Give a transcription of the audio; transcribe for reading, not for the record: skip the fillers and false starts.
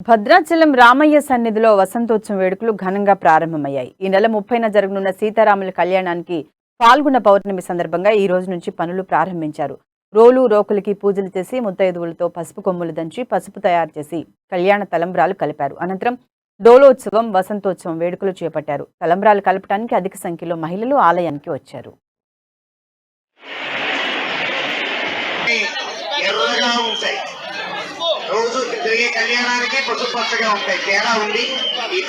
భద్రాచలం రామయ్య సన్నిధిలో వసంతోత్సవం వేడుకలు ఘనంగా ప్రారంభమయ్యాయి. ఈ నెల 30న జరగనున్న సీతారాముల కళ్యాణానికి పాల్గొన్న పౌర్ణమి సందర్భంగా ఈ రోజు నుంచి పనులు ప్రారంభించారు. రోలు రోకులకి పూజలు చేసి ముత్తైదువులతో పసుపు కొమ్ములు దంచి పసుపు తయారు చేసి కళ్యాణ తలంబ్రాలు కలిపారు. అనంతరం డోలోత్సవం, వసంతోత్సవం వేడుకలు చేపట్టారు. తలంబ్రాలు కలపడానికి అధిక సంఖ్యలో మహిళలు ఆలయానికి వచ్చారు. రోజు జరిగే కళ్యాణానికి పసుపచ్చగా ఉంటాయి. తేడా ఉంది. ఈ